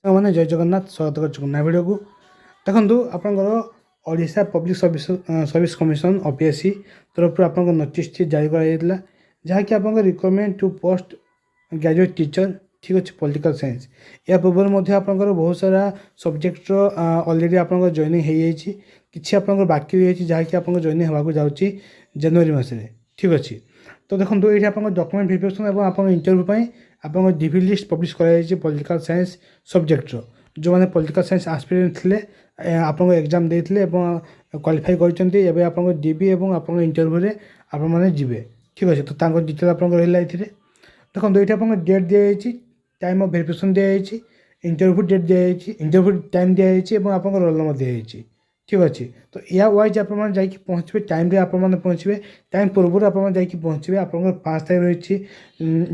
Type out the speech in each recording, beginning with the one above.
ମାନେ ଜୟ ଜଗନ୍ନାଥ ସ୍ୱାଗତ କରୁଛୁ ନା ଭିଡ଼ିଓକୁ। ଦେଖନ୍ତୁ ଆପଣଙ୍କର Odisha public service commission OPSC ତରଫରୁ ଆପଣଙ୍କ ନୋଟିସ୍ଟି ଜାରି କରାଯାଇଥିଲା, ଯାହାକି ଆପଣଙ୍କ requirement to post graduate teacher, ଠିକ୍ ଅଛି, ପଲିଟିକାଲ ସାଇନ୍ସ। ଏହା ପୂର୍ବରୁ ମଧ୍ୟ ଆପଣଙ୍କର ବହୁତ ସାରା ସବଜେକ୍ଟର ଅଲରେଡ଼ି ଆପଣଙ୍କର ଜଏନିଂ ହୋଇଯାଇଛି, କିଛି ଆପଣଙ୍କର ବାକି ରହିଯାଇଛି ଯାହାକି ଆପଣଙ୍କ ଜଏନିଂ ହେବାକୁ ଯାଉଛି ଜାନୁଆରୀ ମାସରେ, ଠିକ୍ ଅଛି। ତ ଦେଖନ୍ତୁ ଏଇଠି ଆପଣଙ୍କ ଡକ୍ୟୁମେଣ୍ଟ ଭେରିଫିକେସନ୍ ଏବଂ ଆପଣଙ୍କ ଇଣ୍ଟରଭ୍ୟୁ ପାଇଁ ଆପଣଙ୍କ DV ଲିଷ୍ଟ ପବ୍ଲିଶ କରାଯାଇଛି ପଲିଟିକାଲ ସାଇନ୍ସ ସବଜେକ୍ଟର। ଯେଉଁମାନେ ପଲିଟିକାଲ ସାଇନ୍ସ ଆସ୍ପିରେଣ୍ଟ ଥିଲେ, ଆପଣଙ୍କ ଏକ୍ଜାମ୍ ଦେଇଥିଲେ ଏବଂ କ୍ୱାଲିଫାଇ କରିଛନ୍ତି, ଏବେ ଆପଣଙ୍କ DB ଏବଂ ଆପଣଙ୍କ ଇଣ୍ଟରଭ୍ୟୁରେ ଆପଣମାନେ ଯିବେ, ଠିକ୍ ଅଛି। ତ ତାଙ୍କ ଡିଟେଲ୍ ଆପଣଙ୍କ ରହିଲା ଏଥିରେ। ଦେଖନ୍ତୁ ଏଇଠି ଆପଣଙ୍କ ଡେଟ୍ ଦିଆଯାଇଛି, ଟାଇମ୍ ଅଫ୍ ଭେରିଫିକେସନ୍ ଦିଆଯାଇଛି, ଇଣ୍ଟରଭ୍ୟୁ ଡେଟ୍ ଦିଆଯାଇଛି, ଇଣ୍ଟରଭ୍ୟୁ ଟାଇମ୍ ଦିଆଯାଇଛି ଏବଂ ଆପଣଙ୍କ ରୋଲ୍ ନମ୍ବର ଦିଆଯାଇଛି, ଠିକ୍ ଅଛି। ତ ୟା ୱାଇଜ୍ ଆପଣମାନେ ଯାଇକି ପହଞ୍ଚିବେ, ଟାଇମ୍ରେ ଆପଣମାନେ ପହଞ୍ଚିବେ, ଟାଇମ୍ ପୂର୍ବରୁ ଆପଣମାନେ ଯାଇକି ପହଞ୍ଚିବେ। ଆପଣଙ୍କର 5 ତାରିଖ ରହିଛି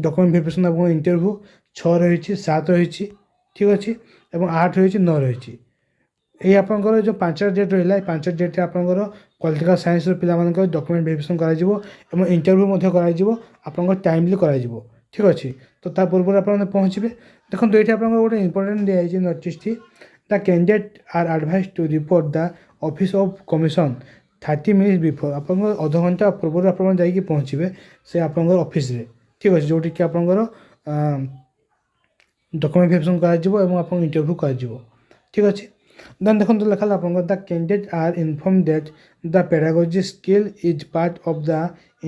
ଡକ୍ୟୁମେଣ୍ଟ ଭେରିଫିକେସନ୍ ଏବଂ ଇଣ୍ଟରଭ୍ୟୁ, 6 ରହିଛି, 7 ରହିଛି, ଠିକ୍ ଅଛି, ଏବଂ 8 ରହିଛି, 9 ରହିଛି। এই ଆପଣଙ୍କର ଯେଉଁ 5ଟା ଡେଟ୍ ରହିଲା, ଏ 5 ଡେଟ୍ରେ ଆପଣଙ୍କର ପଲିଟିକାଲ ସାଇନ୍ସର ପିଲାମାନଙ୍କର ଡକ୍ୟୁମେଣ୍ଟ ଭେରିଫିକେସନ୍ କରାଯିବ ଏବଂ ଇଣ୍ଟରଭ୍ୟୁ ମଧ୍ୟ କରାଯିବ, ଆପଣଙ୍କର ଟାଇମଲି କରାଯିବ, ଠିକ୍ ଅଛି। ତ ତା ପୂର୍ବରୁ ଆପଣମାନେ ପହଞ୍ଚିବେ। ଦେଖନ୍ତୁ ଏଇଠି ଆପଣଙ୍କର ଗୋଟେ ଇମ୍ପୋର୍ଟାଣ୍ଟ ଦିଆଯାଇଛି ନୋଟିସ୍ଟି, the candidate are advise to report the office of commission 30 minutes before. ଆପଣଙ୍କର ଅଧଘଣ୍ଟା ପୂର୍ବରୁ ଆପଣମାନେ ଯାଇକି ପହଞ୍ଚିବେ ସେ ଆପଣଙ୍କର ଅଫିସରେ, ଠିକ୍ ଅଛି, ଯେଉଁଠିକି ଆପଣଙ୍କର ଡକ୍ୟୁମେଣ୍ଟ ଭେରିଫିକେସନ୍ କରାଯିବ ଏବଂ ଆପଣଙ୍କ ଇଣ୍ଟରଭ୍ୟୁ କରାଯିବ, ଠିକ୍ ଅଛି। ଦେନ୍ ଦେଖନ୍ତୁ ଲେଖା ହେଲା ଆପଣଙ୍କର the candidate are inform that the pedagogy skill is part of the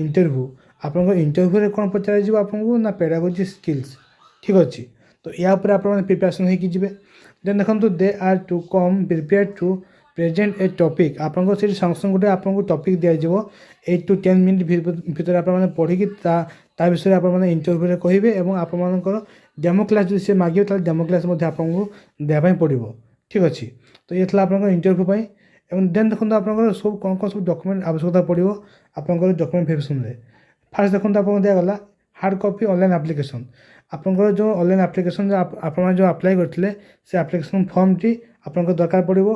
interview. ଆପଣଙ୍କ ଇଣ୍ଟରଭ୍ୟୁରେ କ'ଣ ପଚରାଯିବ ଆପଣଙ୍କୁ ନା ପେଡାଗୋଜି ସ୍କିଲ୍ସ, ଠିକ୍ ଅଛି। ତ ୟା ଉପରେ ଆପଣମାନେ ପ୍ରିପାରେସନ୍ ହେଇକି ଯିବେ। ଦେନ୍ ଦେଖନ୍ତୁ ଦେ ଆର୍ ଟୁ କମ୍ ପ୍ରିପେୟାର ଟୁ ପ୍ରେଜେଣ୍ଟ ଏ ଟପିକ୍। ଆପଣଙ୍କର ସେଠି ସାଙ୍ଗେ ସାଙ୍ଗେ ଗୋଟେ ଆପଣଙ୍କୁ ଟପିକ୍ ଦିଆଯିବ, 8 to 10 ମିନିଟ୍ ଭିତରେ ଆପଣମାନେ ପଢ଼ିକି ତା ବିଷୟରେ ଆପଣମାନେ ଇଣ୍ଟରଭ୍ୟୁରେ କହିବେ ଏବଂ ଆପଣମାନଙ୍କର ଡେମୋ କ୍ଲାସ୍ ଯଦି ସେ ମାଗିବେ ତାହେଲେ ଡେମୋ କ୍ଲାସ୍ ମଧ୍ୟ ଆପଣଙ୍କୁ ଦେବା ପାଇଁ ପଡ଼ିବ, ଠିକ୍ ଅଛି। ତ ଇଏ ଥିଲା ଆପଣଙ୍କର ଇଣ୍ଟରଭ୍ୟୁ ପାଇଁ। ଏବଂ ଦେନ୍ ଦେଖନ୍ତୁ ଆପଣଙ୍କର ସବୁ କ'ଣ ସବୁ ଡକ୍ୟୁମେଣ୍ଟ ଆବଶ୍ୟକତା ପଡ଼ିବ ଆପଣଙ୍କର ଡକ୍ୟୁମେଣ୍ଟ ଭେରିଫିକେସନ୍ରେ। ଫାର୍ଷ୍ଟ ଦେଖନ୍ତୁ ଆପଣଙ୍କୁ ଦିଆଗଲା ହାର୍ଡ଼ କପି ଅନଲାଇନ୍ ଆପ୍ଲିକେସନ୍। ଆପଣଙ୍କର ଯେଉଁ ଅନଲାଇନ୍ ଆପ୍ଲିକେସନ୍ ଆପଣମାନେ ଯେଉଁ ଆପ୍ଲାଏ କରିଥିଲେ ସେ ଆପ୍ଲିକେସନ୍ ଫର୍ମଟି ଆପଣଙ୍କର ଦରକାର ପଡ଼ିବ।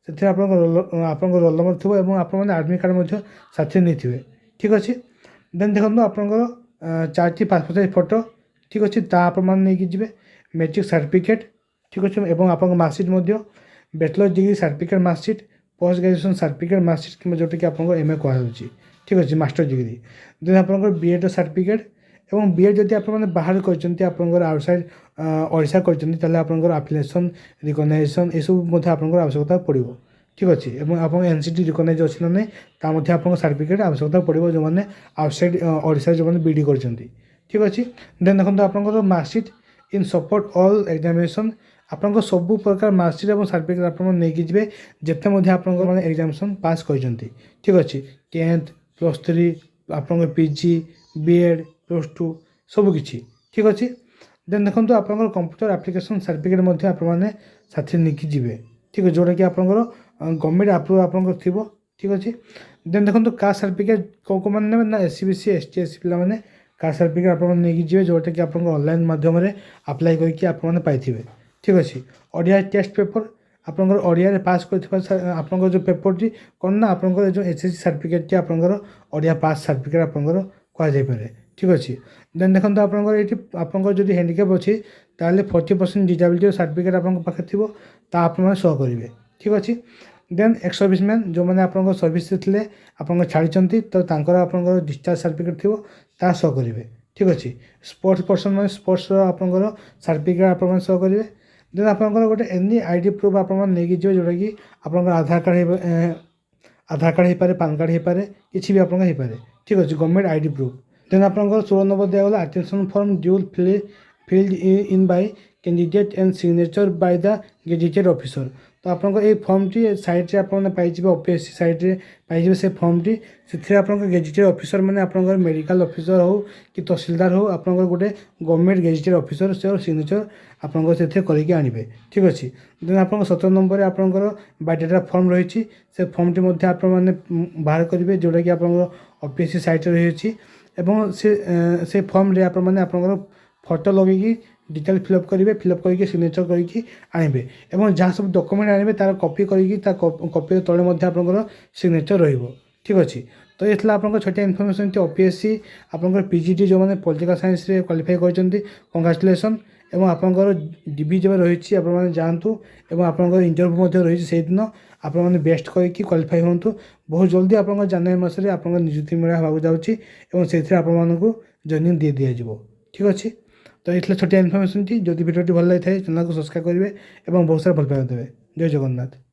ସେଥିରେ ଆପଣଙ୍କ ରୋଲ୍ ନମ୍ବର ଥିବ ଏବଂ ଆପଣମାନେ ଆଡ଼ମିଟ୍ କାର୍ଡ଼ ମଧ୍ୟ ସାଥିରେ ନେଇଥିବେ, ଠିକ୍ ଅଛି। ଦେନ୍ ଦେଖନ୍ତୁ ଆପଣଙ୍କର 4ଟି ପାସପୋର୍ଟ ସାଇଜ୍ ଫଟୋ, ଠିକ୍ ଅଛି, ତା ଆପଣମାନେ ନେଇକି ଯିବେ। ମେଟ୍ରିକ୍ ସାର୍ଟିଫିକେଟ୍, ଠିକ୍ ଅଛି, ଏବଂ ଆପଣଙ୍କ ମାର୍କସିଟ୍ ମଧ୍ୟ, bachelor degree certificate marksheet, post graduation certificate marksheet କିମ୍ବା ଯେଉଁଟାକି ଆପଣଙ୍କ MA କୁହାଯାଉଛି, ଠିକ୍ ଅଛି, ମାଷ୍ଟର ଡିଗ୍ରୀ। ଦେନ୍ ଆପଣଙ୍କର BEd ସାର୍ଟିଫିକେଟ୍ ଏବଂ BEd ଯଦି ଆପଣମାନେ ବାହାରେ କରିଛନ୍ତି, ଆପଣଙ୍କର ଆଉଟସାଇଡ଼୍ ଓଡ଼ିଶା କରିଛନ୍ତି, ତାହେଲେ ଆପଣଙ୍କର ଆପ୍ଲିକେସନ୍ ରିକଗ୍ନାଇଜେସନ୍ ଏସବୁ ମଧ୍ୟ ଆପଣଙ୍କର ଆବଶ୍ୟକତା ପଡ଼ିବ, ଠିକ୍ ଅଛି। ଏବଂ ଆପଣଙ୍କ NCT ରିକଗ୍ନାଇଜ୍ ଅଛି ନା ନାହିଁ ତା ମଧ୍ୟ ଆପଣଙ୍କ ସାର୍ଟିଫିକେଟ୍ ଆବଶ୍ୟକତା ପଡ଼ିବ, ଯେଉଁମାନେ ଆଉଟସାଇଡ଼୍ ଓଡ଼ିଶାରେ ଯେଉଁମାନେ BD କରିଛନ୍ତି, ଠିକ୍ ଅଛି। ଦେନ୍ ଦେଖନ୍ତୁ ଆପଣଙ୍କର marksheet in support all examination. ଆପଣଙ୍କ ସବୁ ପ୍ରକାର ମାର୍କସିଟ୍ ଏବଂ ସାର୍ଟିଫିକେଟ୍ ଆପଣ ନେଇକି ଯିବେ ଯେତେ ମଧ୍ୟ ଆପଣଙ୍କ ମାନେ ଏକ୍ଜାମିନେସନ୍ ପାସ୍ କରିଛନ୍ତି, ଠିକ୍ ଅଛି, 10th +3 ଆପଣଙ୍କ PG BEd +2 ସବୁକିଛି, ଠିକ୍ ଅଛି। ଦେନ୍ ଦେଖନ୍ତୁ ଆପଣଙ୍କର କମ୍ପ୍ୟୁଟର ଆପ୍ଲିକେସନ୍ ସାର୍ଟିଫିକେଟ୍ ମଧ୍ୟ ଆପଣମାନେ ସାଥିରେ ନେଇକି ଯିବେ, ଠିକ୍ ଅଛି, ଯେଉଁଟାକି ଆପଣଙ୍କର ଗଭର୍ଣ୍ଣମେଣ୍ଟ ଆପ୍ରୁଭ୍ ଆପଣଙ୍କର ଥିବ, ଠିକ୍ ଅଛି। ଦେନ୍ ଦେଖନ୍ତୁ କାଷ୍ଟ ସାର୍ଟିଫିକେଟ୍ କେଉଁମାନେ ନେବେ ନା SC BC ST SC ପିଲାମାନେ କାଷ୍ଟ ସାର୍ଟିଫିକେଟ୍ ଆପଣମାନେ ନେଇକି ଯିବେ, ଯେଉଁଟାକି ଆପଣଙ୍କ ଅନଲାଇନ୍ ମାଧ୍ୟମରେ ଆପ୍ଲାଏ କରିକି ଆପଣମାନେ ପାଇଥିବେ, ଠିକ୍ ଅଛି। ଓଡ଼ିଆ ଟେଷ୍ଟ ପେପର୍, ଆପଣଙ୍କର ଓଡ଼ିଆରେ ପାସ୍ କରିଥିବା ଆପଣଙ୍କର ଯେଉଁ ପେପର୍ଟି କ'ଣ ନା ଆପଣଙ୍କର ଯେଉଁ SSC ସାର୍ଟିଫିକେଟ୍ଟି ଆପଣଙ୍କର ଓଡ଼ିଆ ପାସ୍ ସାର୍ଟିଫିକେଟ୍ ଆପଣଙ୍କର କୁହାଯାଇପାରେ, ଠିକ୍ ଅଛି। ଦେନ୍ ଦେଖନ୍ତୁ ଆପଣଙ୍କର ଏଇଠି ଆପଣଙ୍କର ଯଦି ହ୍ୟାଣ୍ଡିକ୍ୟାପ୍ ଅଛି ତାହେଲେ 40% ଡିଜାବିଲିଟିର ସାର୍ଟିଫିକେଟ୍ ଆପଣଙ୍କ ପାଖରେ ଥିବ, ତା ଆପଣମାନେ ଶୋ କରିବେ, ଠିକ୍ ଅଛି। ଦେନ୍ ଏକ୍ସ ସର୍ଭିସମ୍ୟାନ୍ ଯେଉଁମାନେ ଆପଣଙ୍କ ସର୍ଭିସରେ ଥିଲେ ଆପଣଙ୍କ ଛାଡ଼ିଛନ୍ତି, ତ ତାଙ୍କର ଆପଣଙ୍କର ଡିସଚାର୍ଜ ସାର୍ଟିଫିକେଟ୍ ଥିବ, ତା ଶୋ କରିବେ, ଠିକ୍ ଅଛି। ସ୍ପୋର୍ଟସ୍ ପର୍ସନ୍ ମାନେ ସ୍ପୋର୍ଟସ୍ର ଆପଣଙ୍କର ସାର୍ଟିଫିକେଟ୍ ଆପଣମାନେ ଶୋ କରିବେ। ଦେନ୍ ଆପଣଙ୍କର ଗୋଟେ ଏନି ID ପ୍ରୁଫ୍ ଆପଣମାନେ ନେଇକି ଯିବେ, ଯେଉଁଟାକି ଆପଣଙ୍କର ଆଧାର କାର୍ଡ଼ ହେଇପାରେ, ପାନ୍ କାର୍ଡ଼ ହେଇପାରେ, କିଛି ବି ଆପଣଙ୍କ ହେଇପାରେ, ଠିକ୍ ଅଛି, ଗଭର୍ଣ୍ଣମେଣ୍ଟ ID ପ୍ରୁଫ୍। ଦେନ୍ ଆପଣଙ୍କର 16 ନମ୍ବର ଦିଆଗଲା attention form duly filled in by candidate and signature by the gazetted officer. ତ ଆପଣଙ୍କ ଏଇ ଫର୍ମଟି ସାଇଟ୍ରେ ଆପଣମାନେ ପାଇଯିବେ, OPSC ସାଇଟ୍ରେ ପାଇଯିବେ ସେ ଫର୍ମଟି। ସେଥିରେ ଆପଣଙ୍କ ଗେଜେଟେଡ୍ ଅଫିସର୍ ମାନେ ଆପଣଙ୍କର ମେଡ଼ିକାଲ ଅଫିସର୍ ହେଉ କି ତହସିଲଦାର ହେଉ, ଆପଣଙ୍କର ଗୋଟେ ଗଭର୍ଣ୍ଣମେଣ୍ଟ ଗେଜେଟେଡ୍ ଅଫିସର୍ ସେ ସିଗ୍ନେଚର୍ ଆପଣଙ୍କର ସେଥିରେ କରିକି ଆଣିବେ, ଠିକ୍ ଅଛି। ଦେନ୍ ଆପଣଙ୍କ 17 ନମ୍ବରରେ ଆପଣଙ୍କର ବାୟୋଡାଟା ଫର୍ମ ରହିଛି, ସେ ଫର୍ମଟି ମଧ୍ୟ ଆପଣମାନେ ବାହାର କରିବେ, ଯେଉଁଟାକି ଆପଣଙ୍କର OPSC ସାଇଟ୍ରେ ରହିଛି। ଏବଂ ସେ ଫର୍ମରେ ଆପଣମାନେ ଆପଣଙ୍କର ଫଟୋ ଲଗେଇକି डिटेल फिलअप करेंगे, फिलअप करके सिग्नेचर करके आनबे और जहाँ सब डॉक्यूमेंट आनबे तार कॉपी करके कॉपी तले आपंकर सिग्नेचर रही ठीक अच्छे। तो ये आप छोटिया इनफर्मेशन OPSC आप पीजीटी जो मैंने पॉलिटिकल साइंस रे क्वालिफाई कर कंग्रेचुलेसन ଏବଂ ଆପଣଙ୍କର ଡିବି ଯେବେ ରହିଛି ଆପଣମାନେ ଯାଆନ୍ତୁ ଏବଂ ଆପଣଙ୍କର ଇଣ୍ଟରଭ୍ୟୁ ମଧ୍ୟ ରହିଛି ସେଇଦିନ ଆପଣମାନେ ବେଷ୍ଟ କରିକି କ୍ୱାଲିଫାଇ ହୁଅନ୍ତୁ। ବହୁତ ଜଲ୍ଦି ଆପଣଙ୍କର ଜାନୁଆରୀ ମାସରେ ଆପଣଙ୍କର ନିଯୁକ୍ତି ମେଳା ହେବାକୁ ଯାଉଛି ଏବଂ ସେଥିରେ ଆପଣମାନଙ୍କୁ ଜଏନିଂ ଦିଆଯିବ। ଠିକ୍ ଅଛି, ତ ଏଇଥିଲା ଛୋଟିଆ ଇନଫର୍ମେସନ୍ଟି। ଯଦି ଭିଡ଼ିଓଟି ଭଲ ଲାଗିଥାଏ ଚ୍ୟାନେଲକୁ ସବସ୍କ୍ରାଇବ୍ କରିବେ ଏବଂ ବହୁତ ସାରା ଭଲ ପାଇବା ଦେବେ। ଜୟ ଜଗନ୍ନାଥ।